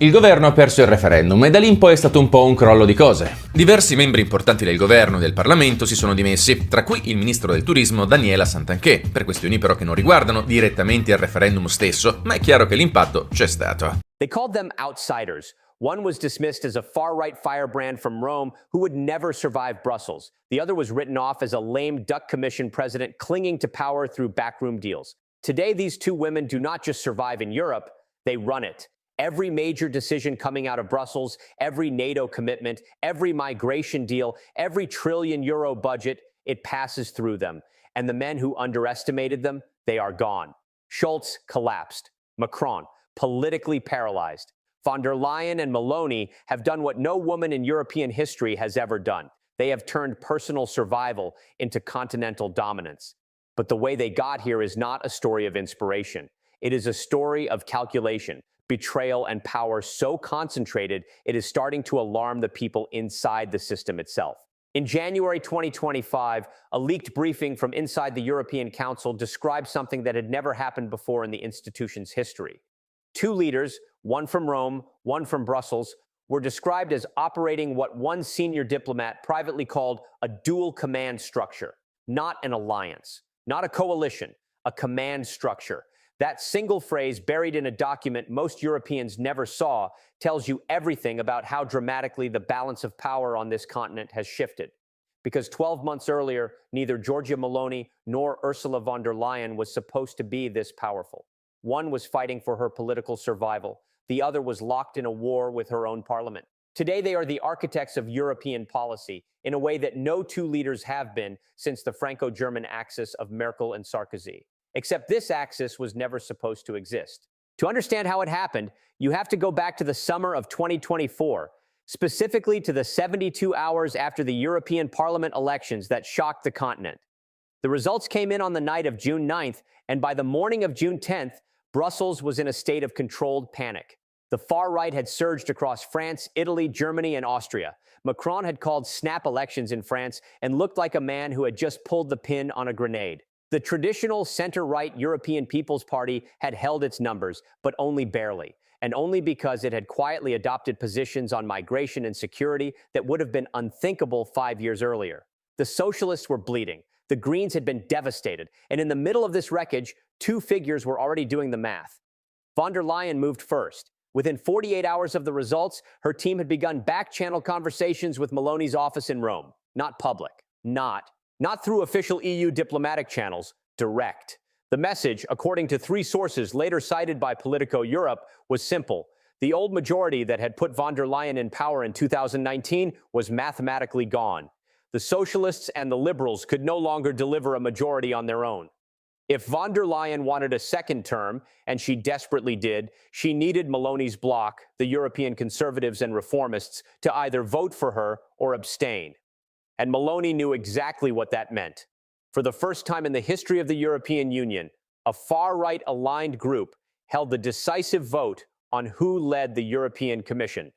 Il governo ha perso il referendum e da lì in poi è stato un po' un crollo di cose. Diversi membri importanti del governo e del Parlamento si sono dimessi, tra cui il ministro del turismo Daniela Santanchè, per questioni però che non riguardano direttamente il referendum stesso, ma è chiaro che l'impatto c'è stato. They called them outsiders. One was dismissed as a far-right firebrand from Rome who would never survive Brussels. The other was written off as a lame Duck Commission president clinging to power through backroom deals. Today, these two women do not just survive in Europe, they run it. Every major decision coming out of Brussels, every NATO commitment, every migration deal, every trillion-euro budget, it passes through them. And the men who underestimated them, they are gone. Schultz collapsed. Macron, politically paralyzed. Von der Leyen and Meloni have done what no woman in European history has ever done. They have turned personal survival into continental dominance. But the way they got here is not a story of inspiration. It is a story of calculation, betrayal, and power so concentrated it is starting to alarm the people inside the system itself. In January 2025, a leaked briefing from inside the European Council described something that had never happened before in the institution's history. Two leaders, one from Rome, one from Brussels, were described as operating what one senior diplomat privately called a dual command structure, not an alliance, not a coalition, a command structure. That single phrase, buried in a document most Europeans never saw, tells you everything about how dramatically the balance of power on this continent has shifted. Because 12 months earlier, neither Giorgia Meloni nor Ursula von der Leyen was supposed to be this powerful. One was fighting for her political survival. The other was locked in a war with her own parliament. Today, they are the architects of European policy in a way that no two leaders have been since the Franco-German axis of Merkel and Sarkozy. Except this axis was never supposed to exist. To understand how it happened, you have to go back to the summer of 2024, specifically to the 72 hours after the European Parliament elections that shocked the continent. The results came in on the night of June 9th, and by the morning of June 10th, Brussels was in a state of controlled panic. The far right had surged across France, Italy, Germany, and Austria. Macron had called snap elections in France and looked like a man who had just pulled the pin on a grenade. The traditional center-right European People's Party had held its numbers, but only barely, and only because it had quietly adopted positions on migration and security that would have been unthinkable 5 years earlier. The socialists were bleeding. The Greens had been devastated, and in the middle of this wreckage, two figures were already doing the math. Von der Leyen moved first. Within 48 hours of the results, her team had begun back-channel conversations with Meloni's office in Rome. Not public. Not through official EU diplomatic channels, direct. The message, according to three sources later cited by Politico Europe, was simple. The old majority that had put von der Leyen in power in 2019 was mathematically gone. The socialists and the liberals could no longer deliver a majority on their own. If von der Leyen wanted a second term, and she desperately did, she needed Meloni's bloc, the European conservatives and reformists, to either vote for her or abstain. And Meloni knew exactly what that meant. For the first time in the history of the European Union, a far-right aligned group held the decisive vote on who led the European Commission.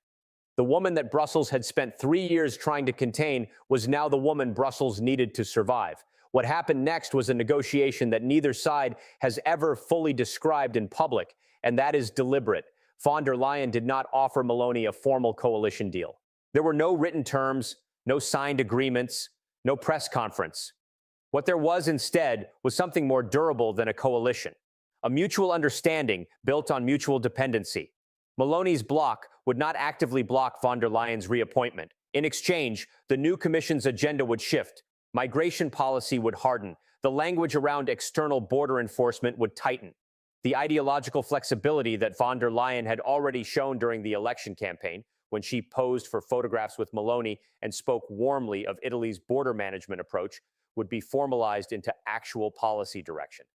The woman that Brussels had spent 3 years trying to contain was now the woman Brussels needed to survive. What happened next was a negotiation that neither side has ever fully described in public, and that is deliberate. Von der Leyen did not offer Meloni a formal coalition deal. There were no written terms, no signed agreements, no press conference. What there was instead was something more durable than a coalition, a mutual understanding built on mutual dependency. Meloni's bloc would not actively block von der Leyen's reappointment. In exchange, the new commission's agenda would shift. Migration policy would harden. The language around external border enforcement would tighten. The ideological flexibility that von der Leyen had already shown during the election campaign, when she posed for photographs with Meloni and spoke warmly of Italy's border management approach, would be formalized into actual policy direction.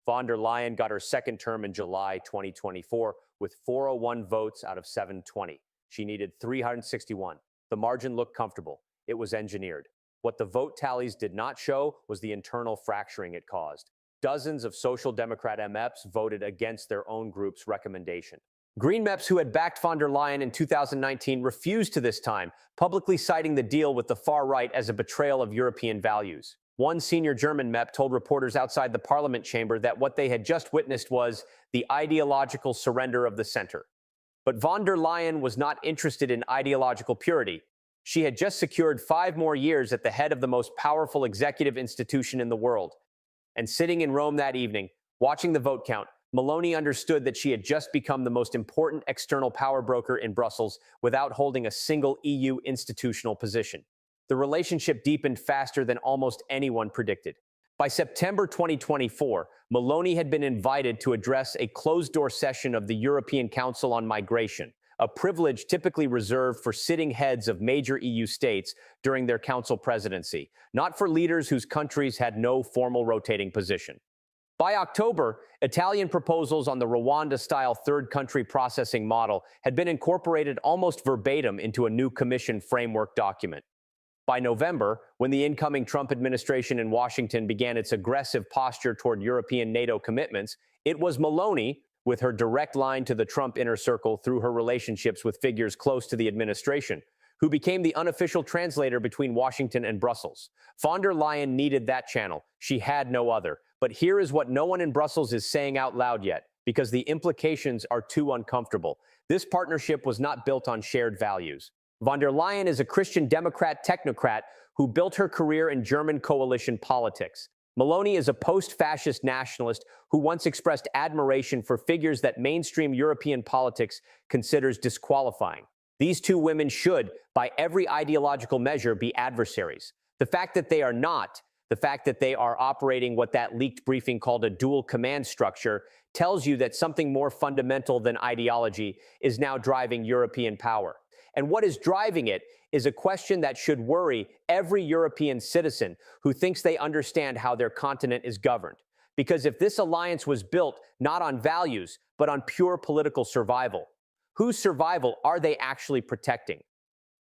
Von der Leyen got her second term in July 2024 with 401 votes out of 720. She needed 361. The margin looked comfortable. It was engineered. What the vote tallies did not show was the internal fracturing it caused. Dozens of Social Democrat MEPs voted against their own group's recommendation. Green MEPs who had backed von der Leyen in 2019 refused to this time, publicly citing the deal with the far right as a betrayal of European values. One senior German MEP told reporters outside the parliament chamber that what they had just witnessed was the ideological surrender of the center. But von der Leyen was not interested in ideological purity. She had just secured 5 more years at the head of the most powerful executive institution in the world. And sitting in Rome that evening, watching the vote count, Meloni understood that she had just become the most important external power broker in Brussels without holding a single EU institutional position. The relationship deepened faster than almost anyone predicted. By September 2024, Meloni had been invited to address a closed-door session of the European Council on Migration, a privilege typically reserved for sitting heads of major EU states during their council presidency, not for leaders whose countries had no formal rotating position. By October, Italian proposals on the Rwanda-style third country processing model had been incorporated almost verbatim into a new Commission framework document. By November, when the incoming Trump administration in Washington began its aggressive posture toward European NATO commitments, it was Meloni, with her direct line to the Trump inner circle through her relationships with figures close to the administration, who became the unofficial translator between Washington and Brussels. Von der Leyen needed that channel. She had no other. But here is what no one in Brussels is saying out loud yet, because the implications are too uncomfortable. This partnership was not built on shared values. Von der Leyen is a Christian Democrat technocrat who built her career in German coalition politics. Meloni is a post-fascist nationalist who once expressed admiration for figures that mainstream European politics considers disqualifying. These two women should, by every ideological measure, be adversaries. The fact that they are not, the fact that they are operating what that leaked briefing called a dual command structure, tells you that something more fundamental than ideology is now driving European power. And what is driving it is a question that should worry every European citizen who thinks they understand how their continent is governed. Because if this alliance was built not on values, but on pure political survival, whose survival are they actually protecting?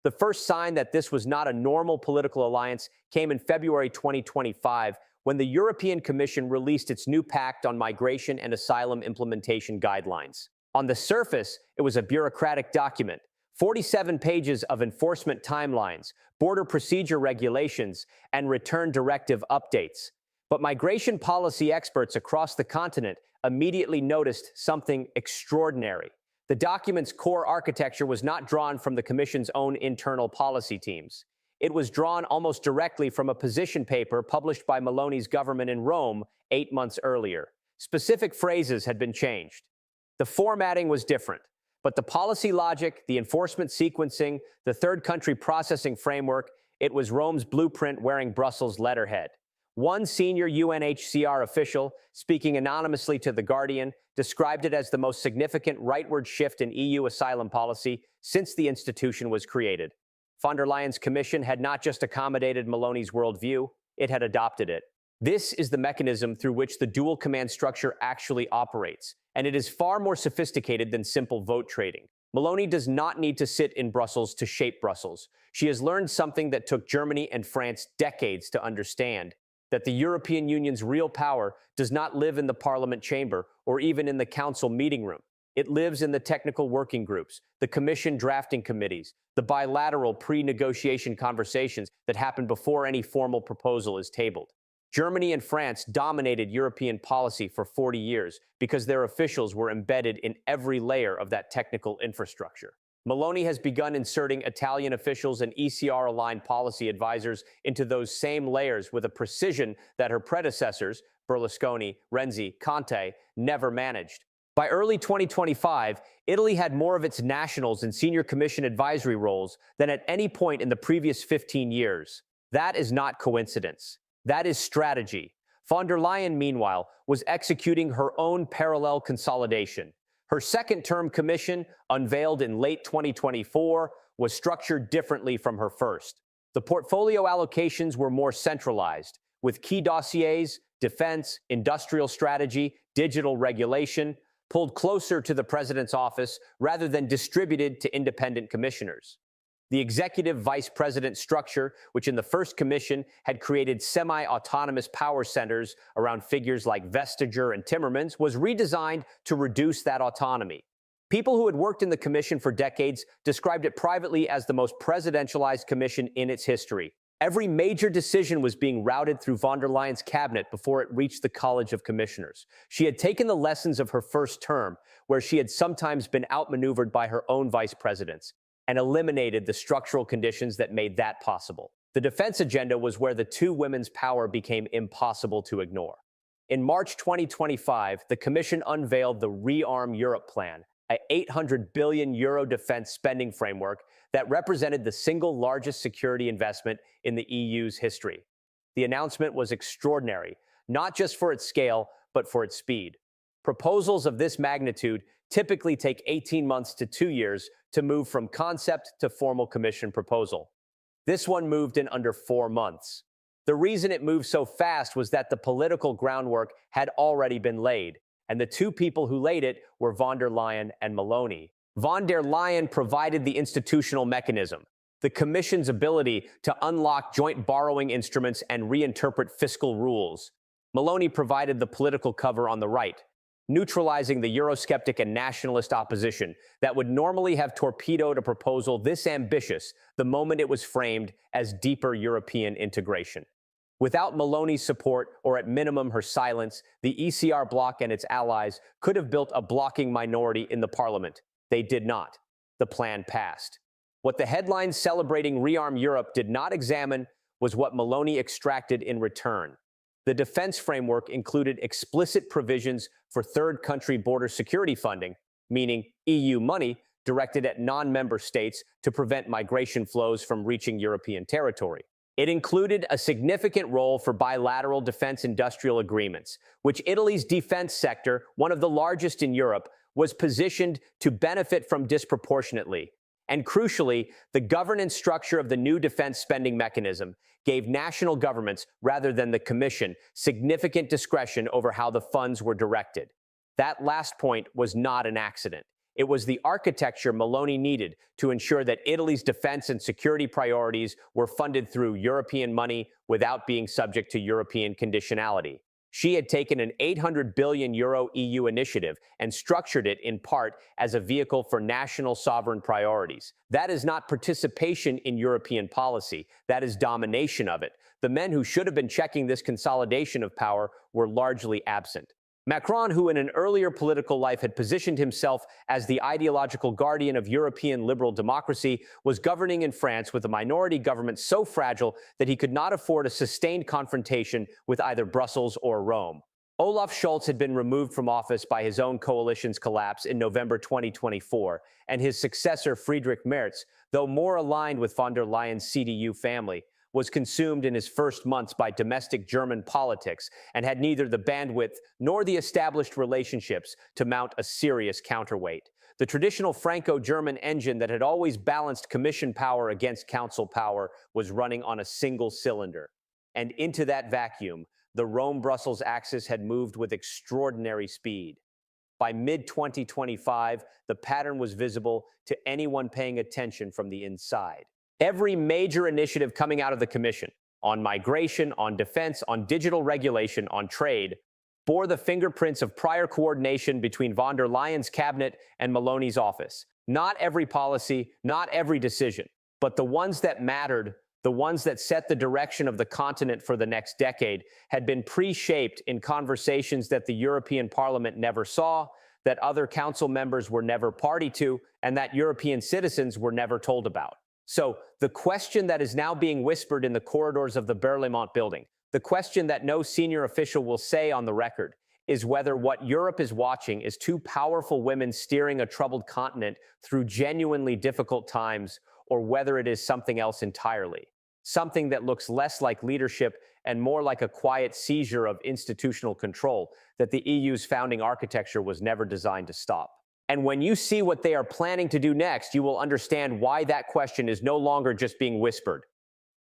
The first sign that this was not a normal political alliance came in February 2025, when the European Commission released its new pact on migration and asylum implementation guidelines. On the surface, it was a bureaucratic document. 47 pages of enforcement timelines, border procedure regulations, and return directive updates. But migration policy experts across the continent immediately noticed something extraordinary. The document's core architecture was not drawn from the Commission's own internal policy teams. It was drawn almost directly from a position paper published by Meloni's government in Rome 8 months earlier. Specific phrases had been changed. The formatting was different. But the policy logic, the enforcement sequencing, the third country processing framework, it was Rome's blueprint wearing Brussels' letterhead. One senior UNHCR official, speaking anonymously to The Guardian, described it as the most significant rightward shift in EU asylum policy since the institution was created. Von der Leyen's commission had not just accommodated Meloni's worldview, it had adopted it. This is the mechanism through which the dual command structure actually operates, and it is far more sophisticated than simple vote trading. Meloni does not need to sit in Brussels to shape Brussels. She has learned something that took Germany and France decades to understand, that the European Union's real power does not live in the Parliament chamber or even in the Council meeting room. It lives in the technical working groups, the Commission drafting committees, the bilateral pre-negotiation conversations that happen before any formal proposal is tabled. Germany and France dominated European policy for 40 years because their officials were embedded in every layer of that technical infrastructure. Meloni has begun inserting Italian officials and ECR-aligned policy advisors into those same layers with a precision that her predecessors, Berlusconi, Renzi, Conte, never managed. By early 2025, Italy had more of its nationals in senior commission advisory roles than at any point in the previous 15 years. That is not coincidence. That is strategy. Von der Leyen, meanwhile, was executing her own parallel consolidation. Her second-term commission, unveiled in late 2024, was structured differently from her first. The portfolio allocations were more centralized, with key dossiers, defense, industrial strategy, digital regulation, pulled closer to the president's office rather than distributed to independent commissioners. The executive vice president structure, which in the first commission had created semi-autonomous power centers around figures like Vestager and Timmermans, was redesigned to reduce that autonomy. People who had worked in the commission for decades described it privately as the most presidentialized commission in its history. Every major decision was being routed through von der Leyen's cabinet before it reached the College of Commissioners. She had taken the lessons of her first term, where she had sometimes been outmaneuvered by her own vice presidents, and eliminated the structural conditions that made that possible. The defense agenda was where the two women's power became impossible to ignore. In March 2025, the Commission unveiled the Rearm Europe plan, a €800 billion defense spending framework that represented the single largest security investment in the EU's history. The announcement was extraordinary, not just for its scale, but for its speed. Proposals of this magnitude typically take 18 months to 2 years to move from concept to formal Commission proposal. This one moved in under 4 months. The reason it moved so fast was that the political groundwork had already been laid, and the two people who laid it were von der Leyen and Meloni. Von der Leyen provided the institutional mechanism, the Commission's ability to unlock joint borrowing instruments and reinterpret fiscal rules. Meloni provided the political cover on the right, neutralizing the Eurosceptic and nationalist opposition that would normally have torpedoed a proposal this ambitious the moment it was framed as deeper European integration. Without Meloni's support, or at minimum her silence, the ECR bloc and its allies could have built a blocking minority in the parliament. They did not. The plan passed. What the headlines celebrating Rearm Europe did not examine was what Meloni extracted in return. The defense framework included explicit provisions for third country border security funding, meaning EU money directed at non-member states to prevent migration flows from reaching European territory. It included a significant role for bilateral defense industrial agreements, which Italy's defense sector, one of the largest in Europe, was positioned to benefit from disproportionately. And crucially, the governance structure of the new defense spending mechanism gave national governments, rather than the Commission, significant discretion over how the funds were directed. That last point was not an accident. It was the architecture Meloni needed to ensure that Italy's defense and security priorities were funded through European money without being subject to European conditionality. She had taken an €800 billion EU initiative and structured it in part as a vehicle for national sovereign priorities. That is not participation in European policy. That is domination of it. The men who should have been checking this consolidation of power were largely absent. Macron, who in an earlier political life had positioned himself as the ideological guardian of European liberal democracy, was governing in France with a minority government so fragile that he could not afford a sustained confrontation with either Brussels or Rome. Olaf Scholz had been removed from office by his own coalition's collapse in November 2024, and his successor, Friedrich Merz, though more aligned with von der Leyen's CDU family, was consumed in his first months by domestic German politics and had neither the bandwidth nor the established relationships to mount a serious counterweight. The traditional Franco-German engine that had always balanced Commission power against Council power was running on a single cylinder. And into that vacuum, the Rome-Brussels axis had moved with extraordinary speed. By mid-2025, the pattern was visible to anyone paying attention from the inside. Every major initiative coming out of the Commission, on migration, on defense, on digital regulation, on trade, bore the fingerprints of prior coordination between von der Leyen's cabinet and Meloni's office. Not every policy, not every decision, but the ones that mattered, the ones that set the direction of the continent for the next decade, had been pre-shaped in conversations that the European Parliament never saw, that other council members were never party to, and that European citizens were never told about. So the question that is now being whispered in the corridors of the Berlaymont building, the question that no senior official will say on the record, is whether what Europe is watching is two powerful women steering a troubled continent through genuinely difficult times, or whether it is something else entirely. Something that looks less like leadership and more like a quiet seizure of institutional control that the EU's founding architecture was never designed to stop. And when you see what they are planning to do next, you will understand why that question is no longer just being whispered.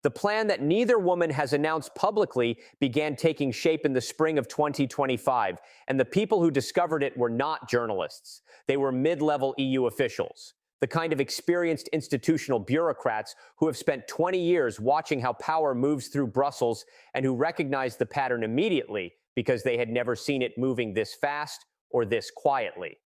The plan that neither woman has announced publicly began taking shape in the spring of 2025, and the people who discovered it were not journalists. They were mid-level EU officials, the kind of experienced institutional bureaucrats who have spent 20 years watching how power moves through Brussels and who recognized the pattern immediately because they had never seen it moving this fast or this quietly.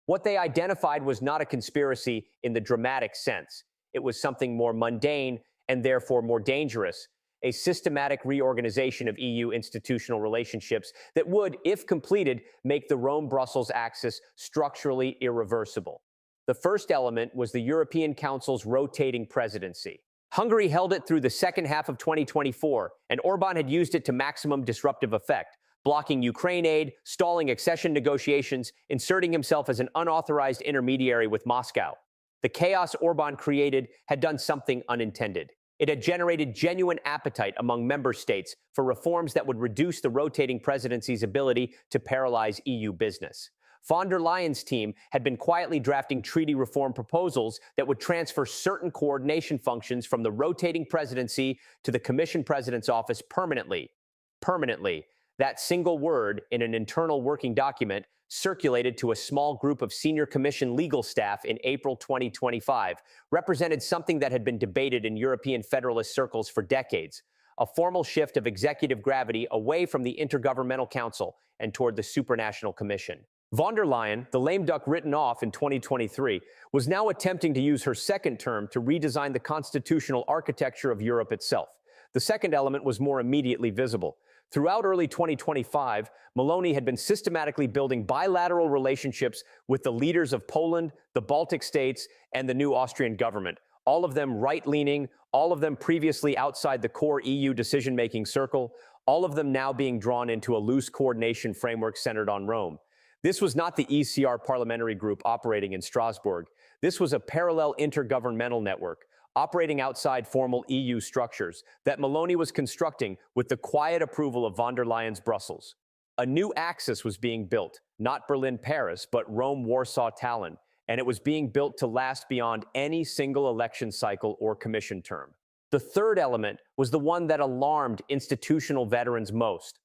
What they identified was not a conspiracy in the dramatic sense. It was something more mundane and therefore more dangerous, a systematic reorganization of EU institutional relationships that would, if completed, make the Rome-Brussels axis structurally irreversible. The first element was the European Council's rotating presidency. Hungary held it through the second half of 2024, and Orbán had used it to maximum disruptive effect, blocking Ukraine aid, stalling accession negotiations, inserting himself as an unauthorized intermediary with Moscow. The chaos Orbán created had done something unintended. It had generated genuine appetite among member states for reforms that would reduce the rotating presidency's ability to paralyze EU business. Von der Leyen's team had been quietly drafting treaty reform proposals that would transfer certain coordination functions from the rotating presidency to the Commission President's office permanently. Permanently. That single word in an internal working document circulated to a small group of senior Commission legal staff in April 2025, represented something that had been debated in European federalist circles for decades, a formal shift of executive gravity away from the Intergovernmental Council and toward the supranational Commission. Von der Leyen, the lame duck written off in 2023, was now attempting to use her second term to redesign the constitutional architecture of Europe itself. The second element was more immediately visible. Throughout early 2025, Meloni had been systematically building bilateral relationships with the leaders of Poland, the Baltic states, and the new Austrian government, all of them right-leaning, all of them previously outside the core EU decision-making circle, all of them now being drawn into a loose coordination framework centered on Rome. This was not the ECR parliamentary group operating in Strasbourg. This was a parallel intergovernmental network, operating outside formal EU structures, that Meloni was constructing with the quiet approval of von der Leyen's Brussels. A new axis was being built, not Berlin-Paris, but Rome-Warsaw-Tallinn, and it was being built to last beyond any single election cycle or commission term. The third element was the one that alarmed institutional veterans most.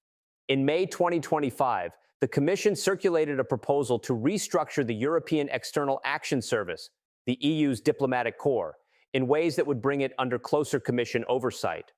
In May 2025, the Commission circulated a proposal to restructure the European External Action Service, the EU's diplomatic corps, in ways that would bring it under closer Commission oversight.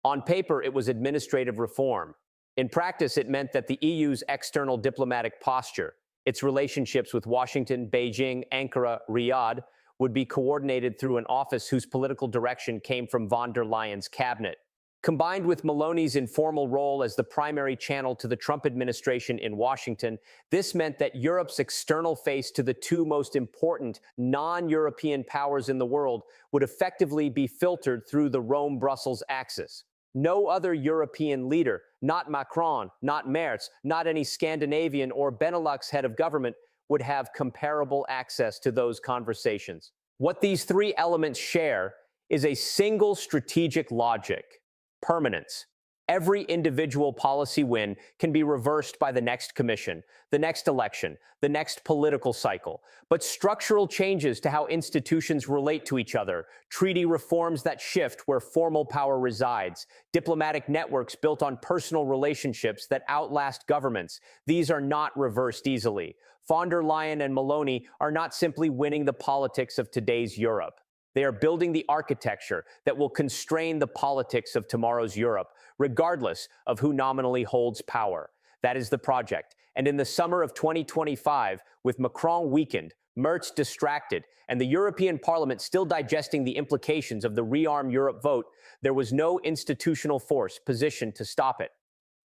On paper, it was administrative reform. In practice, it meant that the EU's external diplomatic posture, its relationships with Washington, Beijing, Ankara, Riyadh, would be coordinated through an office whose political direction came from von der Leyen's cabinet. Combined with Meloni's informal role as the primary channel to the Trump administration in Washington, this meant that Europe's external face to the two most important non-European powers in the world would effectively be filtered through the Rome-Brussels axis. No other European leader, not Macron, not Merz, not any Scandinavian or Benelux head of government, would have comparable access to those conversations. What these three elements share is a single strategic logic: permanence. Every individual policy win can be reversed by the next commission, the next election, the next political cycle. But structural changes to how institutions relate to each other, treaty reforms that shift where formal power resides, diplomatic networks built on personal relationships that outlast governments, these are not reversed easily. Von der Leyen and Meloni are not simply winning the politics of today's Europe. They are building the architecture that will constrain the politics of tomorrow's Europe, regardless of who nominally holds power. That is the project. And in the summer of 2025, with Macron weakened, Merz distracted, and the European Parliament still digesting the implications of the Rearm Europe vote, there was no institutional force positioned to stop it.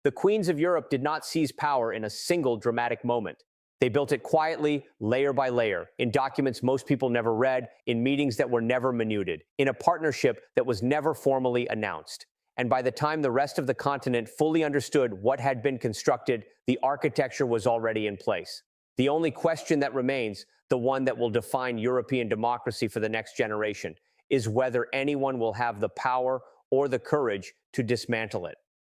The Queens of Europe did not seize power in a single dramatic moment. They built it quietly, layer by layer, in documents most people never read, in meetings that were never minuted, in a partnership that was never formally announced. And by the time the rest of the continent fully understood what had been constructed, the architecture was already in place. The only question that remains, the one that will define European democracy for the next generation, is whether anyone will have the power or the courage to dismantle it.